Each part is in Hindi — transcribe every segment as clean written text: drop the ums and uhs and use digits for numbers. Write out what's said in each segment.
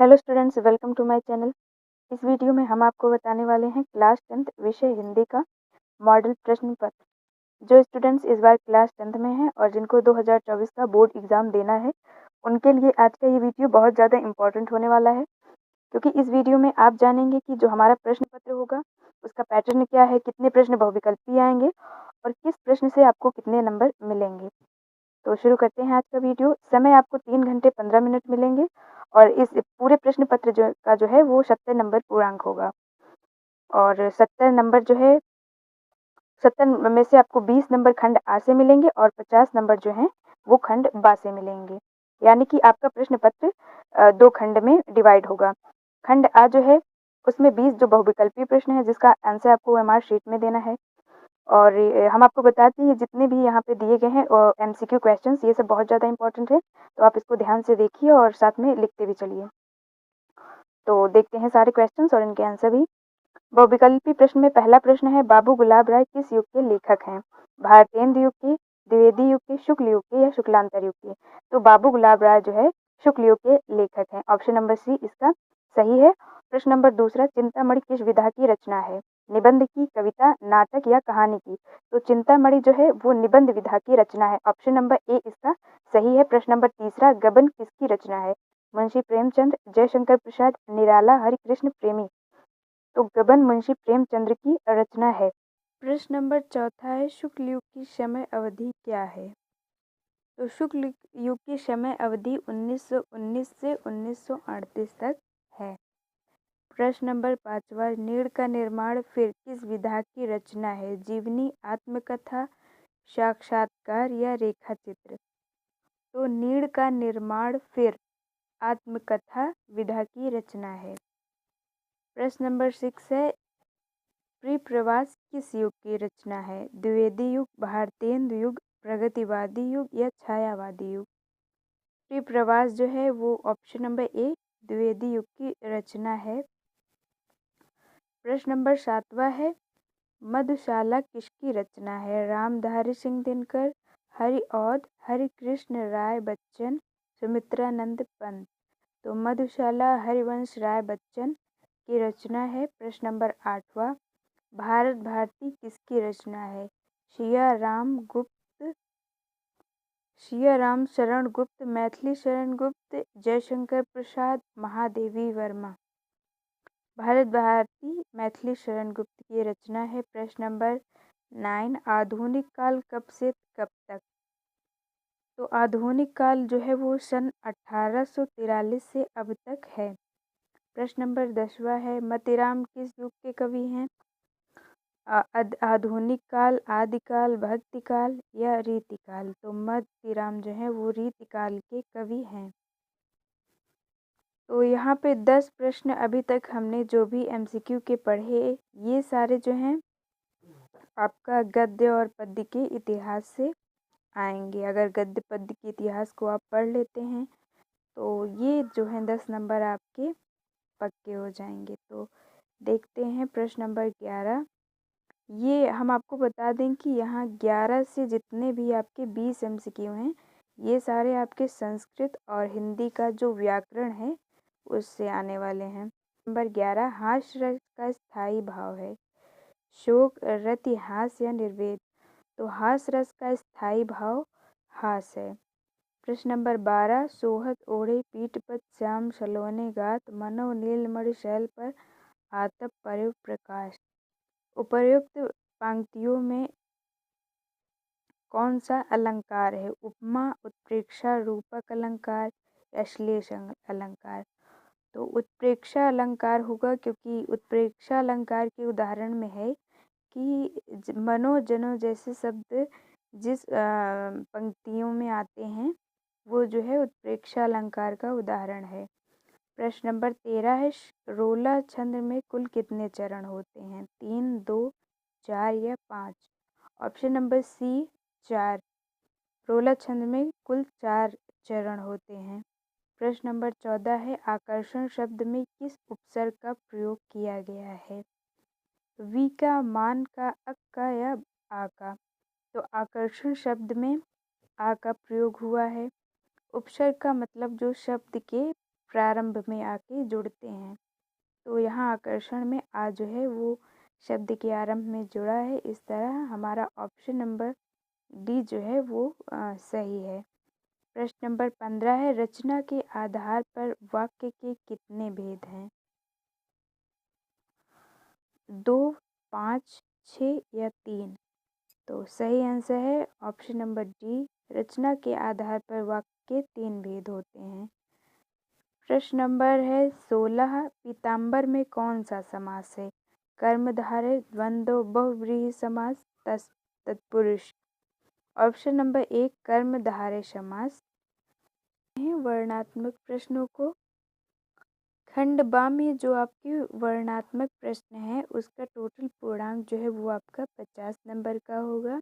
Hello students, welcome to my channel. इस वीडियो में हम आपको बताने वाले हैं क्लास 10th विषय हिंदी का मॉडल प्रश्न पत्र। जो स्टूडेंट्स इस बार क्लास 10th में हैं और जिनको 2024 का बोर्ड एग्ज़ाम देना है, उनके लिए आज का ये वीडियो बहुत ज़्यादा इम्पोर्टेंट होने वाला है, क्योंकि इस वीडियो में आप जानेंगे कि जो हमारा प्रश्न पत्र होगा उसका पैटर्न क्या है, कितने प्रश्न बहुविकल्पी आएंगे और किस प्रश्न से आपको कितने नंबर मिलेंगे। तो शुरू करते हैं आज का वीडियो। समय आपको 3 घंटे 15 मिनट मिलेंगे और इस पूरे प्रश्न पत्र जो है वो 70 नंबर पूर्णांक होगा और 70 नंबर जो है 70 में से आपको 20 नंबर खंड आ से मिलेंगे और 50 नंबर जो हैं वो खंड बा से मिलेंगे। यानी कि आपका प्रश्न पत्र 2 खंड में डिवाइड होगा। खंड आ जो है उसमें 20 जो बहुविकल्पी प्रश्न है जिसका आंसर आपको ओएमआर शीट में देना है। और हम आपको बताते हैं जितने भी यहाँ पे दिए गए हैं एमसीक्यू क्वेश्चंस, ये सब बहुत ज़्यादा इंपॉर्टेंट है, तो आप इसको ध्यान से देखिए और साथ में लिखते भी चलिए। तो देखते हैं सारे क्वेश्चंस और इनके आंसर भी। बहुविकल्पी प्रश्न में पहला प्रश्न है, बाबू गुलाब राय किस युग के लेखक हैं? भारतेंदु युग के, द्विवेदी युग के, शुक्ल युग के या शुक्लांतर युग के? तो बाबू गुलाब राय जो है शुक्ल युग के लेखक हैं। ऑप्शन नंबर सी इसका सही है। प्रश्न नंबर दूसरा, चिंतामणि किस विधा की रचना है? निबंध की, कविता, नाटक या कहानी की? तो चिंतामणि जो है वो निबंध विधा की रचना है। ऑप्शन नंबर ए इसका सही है। प्रश्न नंबर तीसरा, गबन किसकी रचना है? मुंशी प्रेमचंद, जयशंकर प्रसाद, निराला, हरिकृष्ण प्रेमी? तो गबन मुंशी प्रेमचंद्र की रचना है। प्रश्न नंबर चौथा है, शुक्ल युग की समय अवधि क्या है? तो शुक्ल युग की समय अवधि 1919 से 1938 तक है। प्रश्न नंबर पांचवा, नीड़ का निर्माण फिर किस विधा की रचना है? जीवनी, आत्मकथा, साक्षात्कार या रेखाचित्र? तो नीड़ का निर्माण फिर आत्मकथा विधा की रचना है। प्रश्न नंबर 6 है, परिप्रवास किस युग की रचना है? द्विवेदी युग, भारतेंदु युग, प्रगतिवादी युग या छायावादी युग? परिप्रवास जो है वो ऑप्शन नंबर ए द्विवेदी युग की रचना है। प्रश्न नंबर 7वां है, मधुशाला किसकी रचना है? रामधारी सिंह दिनकर, हरिऔध, हरिकृष्ण राय बच्चन, सुमित्रानंद पंत? तो मधुशाला हरिवंश राय बच्चन की रचना है। प्रश्न नंबर 8वां, भारत भारती किसकी रचना है? सिया राम शरण गुप्त, मैथिली शरण गुप्त, जयशंकर प्रसाद, महादेवी वर्मा? भारत भारती मैथिली शरण गुप्त की रचना है। प्रश्न नंबर 9, आधुनिक काल कब से कब तक? तो आधुनिक काल जो है वो सन 1843 से अब तक है। प्रश्न नंबर 10वां है, मतीराम किस युग के कवि हैं? आधुनिक काल, आदिकाल, भक्तिकाल या रीतिकाल? तो मतीराम जो है वो रीतिकाल के कवि हैं। तो यहाँ पे 10 प्रश्न अभी तक हमने जो भी एमसीक्यू के पढ़े, ये सारे जो हैं आपका गद्य और पद्य के इतिहास से आएंगे। अगर गद्य पद्य के इतिहास को आप पढ़ लेते हैं तो ये जो हैं 10 नंबर आपके पक्के हो जाएंगे। तो देखते हैं प्रश्न नंबर 11। ये हम आपको बता दें कि यहाँ 11 से जितने भी आपके 20 एमसीक्यू हैं, ये सारे आपके संस्कृत और हिंदी का जो व्याकरण है उससे आने वाले हैं। नंबर 11, हास्य रस का स्थायी भाव है? शोक, रति, हास या निर्वेद? तो हास रस का स्थायी भाव हास है। प्रश्न नंबर 12, सोहत ओढ़े पीठपत श्याम सलोने गात, मनो नीलमणि शैल पर आतप पर्यो प्रकाश? उपर्युक्त पंक्तियों में कौन सा अलंकार है? उपमा, उत्प्रेक्षा, रूपक अलंकार या श्लेष अलंकार? तो उत्प्रेक्षा अलंकार होगा, क्योंकि उत्प्रेक्षा अलंकार के उदाहरण में है कि मनो जनो जैसे शब्द जिस पंक्तियों में आते हैं वो जो है उत्प्रेक्षा अलंकार का उदाहरण है। प्रश्न नंबर 13 है, रोला छंद में कुल कितने चरण होते हैं? 3, 2, 4 या 5? Option number C 4। रोला छंद में कुल 4 चरण होते हैं। प्रश्न नंबर 14 है, आकर्षण शब्द में किस उपसर्ग का प्रयोग किया गया है? वी का, मान का, अक का या आ का? तो आकर्षण शब्द में आ का प्रयोग हुआ है। उपसर्ग का मतलब जो शब्द के प्रारंभ में आके जुड़ते हैं। तो यहाँ आकर्षण में आ जो है वो शब्द के आरंभ में जुड़ा है। इस तरह हमारा ऑप्शन नंबर डी जो है वो सही है। प्रश्न नंबर 15 है, रचना के आधार पर वाक्य के कितने भेद हैं? 2, 5, 6 या 3? तो सही आंसर है ऑप्शन नंबर डी। रचना के आधार पर वाक्य के 3 भेद होते हैं। प्रश्न नंबर है 16, पीताम्बर में कौन सा समास है? कर्मधारय, द्वंद्व, बहुव्रीहि समास, तत्पुरुष। ऑप्शन नंबर 1 कर्मधारय समास। वर्णनात्मक प्रश्नों को खंड बा में जो आपके वर्णनात्मक प्रश्न है उसका टोटल पूर्णांक जो है वो आपका 50 नंबर का होगा।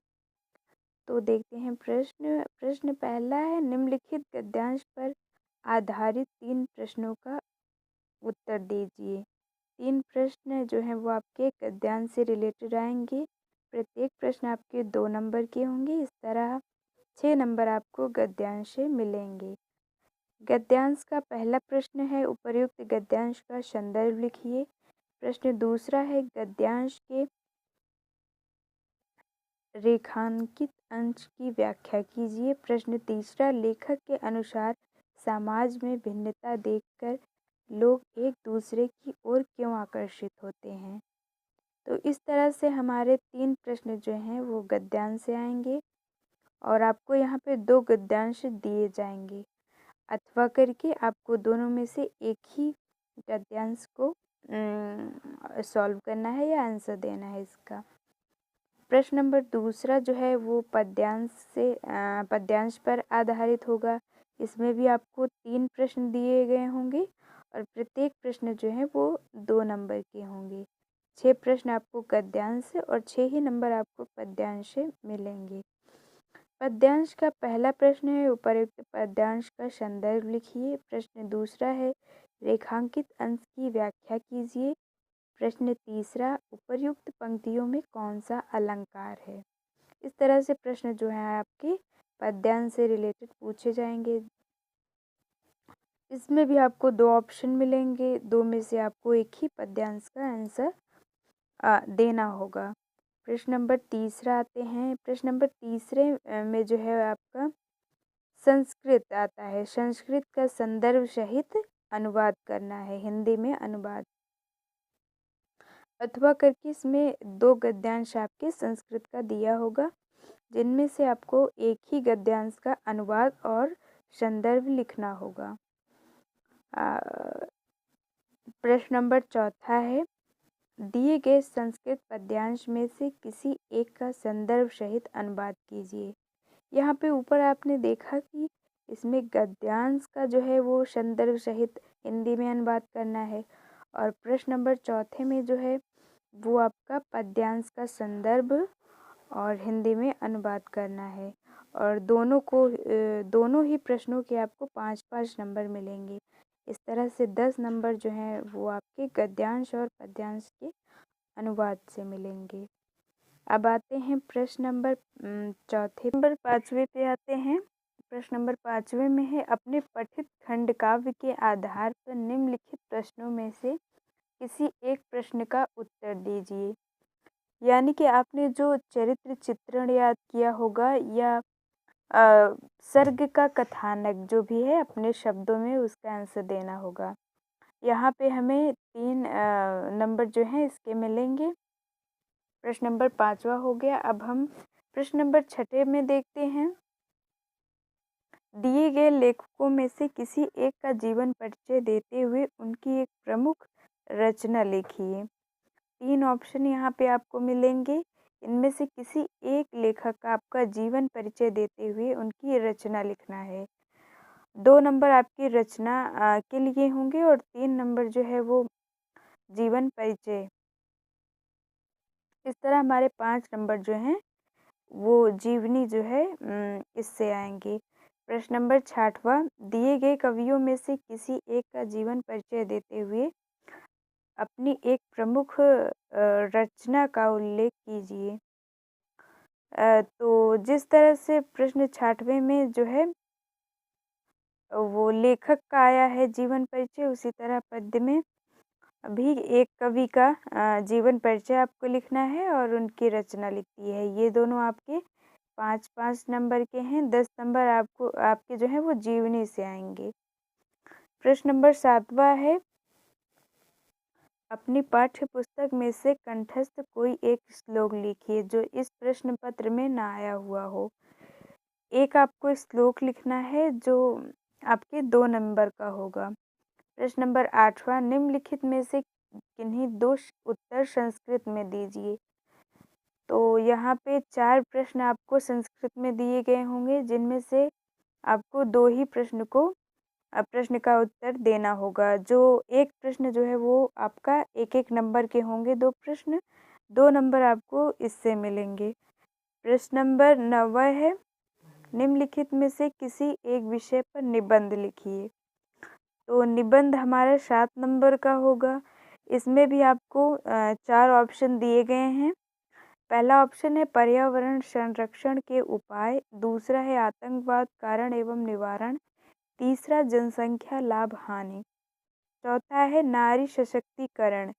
तो देखते हैं प्रश्न पहला है, निम्नलिखित गद्यांश पर आधारित 3 प्रश्नों का उत्तर दीजिए। 3 प्रश्न जो हैं वो आपके गद्यांश से रिलेटेड आएंगे। प्रत्येक प्रश्न आपके 2 नंबर के होंगे। इस तरह 6 नंबर आपको गद्यांश से मिलेंगे। गद्यांश का पहला प्रश्न है, उपर्युक्त गद्यांश का संदर्भ लिखिए। प्रश्न दूसरा है, गद्यांश के रेखांकित अंश की व्याख्या कीजिए। प्रश्न तीसरा, लेखक के अनुसार समाज में भिन्नता देखकर लोग एक दूसरे की ओर क्यों आकर्षित होते हैं? तो इस तरह से हमारे 3 प्रश्न जो हैं वो गद्यांश से आएंगे और आपको यहाँ पे 2 गद्यांश दिए जाएंगे। अथवा करके आपको दोनों में से एक ही गद्यांश को सॉल्व करना है या आंसर देना है इसका। प्रश्न नंबर दूसरा जो है वो पद्यांश पर आधारित होगा। इसमें भी आपको 3 प्रश्न दिए गए होंगे और प्रत्येक प्रश्न जो है वो 2 नंबर के होंगे। 6 प्रश्न आपको गद्यांश से और 6 ही नंबर आपको पद्यांश से मिलेंगे। पद्यांश का पहला प्रश्न है, उपर्युक्त पद्यांश का संदर्भ लिखिए। प्रश्न दूसरा है, रेखांकित अंश की व्याख्या कीजिए। प्रश्न तीसरा, उपर्युक्त पंक्तियों में कौन सा अलंकार है? इस तरह से प्रश्न जो है आपके पद्यांश से रिलेटेड पूछे जाएंगे। इसमें भी आपको 2 ऑप्शन मिलेंगे। 2 में से आपको एक ही पद्यांश का आंसर देना होगा। प्रश्न नंबर तीसरा आते हैं। प्रश्न नंबर तीसरे में जो है आपका संस्कृत आता है। संस्कृत का संदर्भ सहित अनुवाद करना है, हिंदी में अनुवाद। अथवा करके इसमें 2 गद्यांश आपके संस्कृत का दिया होगा, जिनमें से आपको एक ही गद्यांश का अनुवाद और संदर्भ लिखना होगा। प्रश्न नंबर चौथा है, दिए गए संस्कृत पद्यांश में से किसी एक का संदर्भ सहित अनुवाद कीजिए। यहाँ पे ऊपर आपने देखा कि इसमें गद्यांश का जो है वो संदर्भ सहित हिंदी में अनुवाद करना है और प्रश्न नंबर चौथे में जो है वो आपका पद्यांश का संदर्भ और हिंदी में अनुवाद करना है और दोनों ही प्रश्नों के आपको 5-5 नंबर मिलेंगे। इस तरह से 10 नंबर जो हैं वो आपके गद्यांश और पद्यांश के अनुवाद से मिलेंगे। अब आते हैं प्रश्न नंबर चौथे नंबर 5वें पे आते हैं। प्रश्न नंबर 5वें में है, अपने पठित खंड काव्य के आधार पर निम्नलिखित प्रश्नों में से किसी एक प्रश्न का उत्तर दीजिए। यानी कि आपने जो चरित्र चित्रण याद किया होगा या सर्ग का कथानक जो भी है अपने शब्दों में उसका आंसर देना होगा। यहाँ पे हमें 3 नंबर जो हैं इसके मिलेंगे। प्रश्न नंबर 5वां हो गया। अब हम प्रश्न नंबर 6 में देखते हैं। दिए गए लेखकों में से किसी एक का जीवन परिचय देते हुए उनकी एक प्रमुख रचना लिखिए। 3 ऑप्शन यहाँ पे आपको मिलेंगे। इनमें से किसी एक लेखक का आपका जीवन परिचय देते हुए उनकी रचना लिखना है। 2 नंबर आपकी रचना के लिए होंगे और 3 नंबर जो है वो जीवन परिचय। इस तरह हमारे 5 नंबर जो हैं वो जीवनी जो है इससे आएंगे। प्रश्न नंबर 6वां, दिए गए कवियों में से किसी एक का जीवन परिचय देते हुए अपनी एक प्रमुख रचना का उल्लेख कीजिए। तो जिस तरह से प्रश्न 6वें में जो है वो लेखक का आया है जीवन परिचय, उसी तरह पद्य में भी एक कवि का जीवन परिचय आपको लिखना है और उनकी रचना लिखी है। ये दोनों आपके 5-5 नंबर के हैं। 10 नंबर आपको आपके जो है वो जीवनी से आएंगे। प्रश्न नंबर 7वां है, अपनी पाठ्य पुस्तक में से कंठस्थ कोई एक श्लोक लिखिए जो इस प्रश्न पत्र में ना आया हुआ हो। एक आपको श्लोक लिखना है जो आपके 2 नंबर का होगा। प्रश्न नंबर 8वां, निम्नलिखित में से किन्हीं 2 उत्तर संस्कृत में दीजिए। तो यहाँ पे 4 प्रश्न आपको संस्कृत में दिए गए होंगे, जिनमें से आपको 2 ही प्रश्न का उत्तर देना होगा। जो एक प्रश्न जो है वो आपका 1-1 नंबर के होंगे। 2 प्रश्न, 2 नंबर आपको इससे मिलेंगे। प्रश्न नंबर 9वां है, निम्नलिखित में से किसी एक विषय पर निबंध लिखिए। तो निबंध हमारा 7 नंबर का होगा। इसमें भी आपको 4 ऑप्शन दिए गए हैं। पहला ऑप्शन है पर्यावरण संरक्षण के उपाय, दूसरा है आतंकवाद कारण एवं निवारण, तीसरा जनसंख्या लाभ हानि, चौथा है नारी सशक्तिकरण।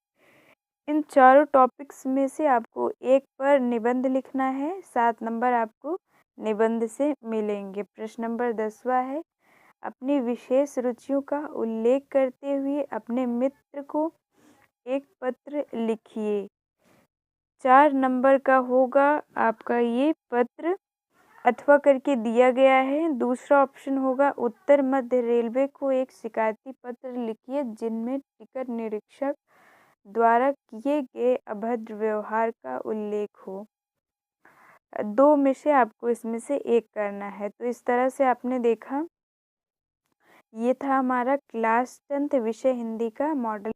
इन चारों टॉपिक्स में से आपको एक पर निबंध लिखना है। 7 नंबर आपको निबंध से मिलेंगे। प्रश्न नंबर 10वां है, अपनी विशेष रुचियों का उल्लेख करते हुए अपने मित्र को एक पत्र लिखिए। 4 नंबर का होगा आपका ये पत्र, अथवा करके दिया गया है। दूसरा ऑप्शन होगा उत्तर मध्य रेलवे को एक शिकायती पत्र लिखिए जिनमें टिकट निरीक्षक द्वारा किए गए अभद्र व्यवहार का उल्लेख हो। 2 में से आपको इसमें से एक करना है। तो इस तरह से आपने देखा, ये था हमारा क्लास 10th विषय हिंदी का मॉडल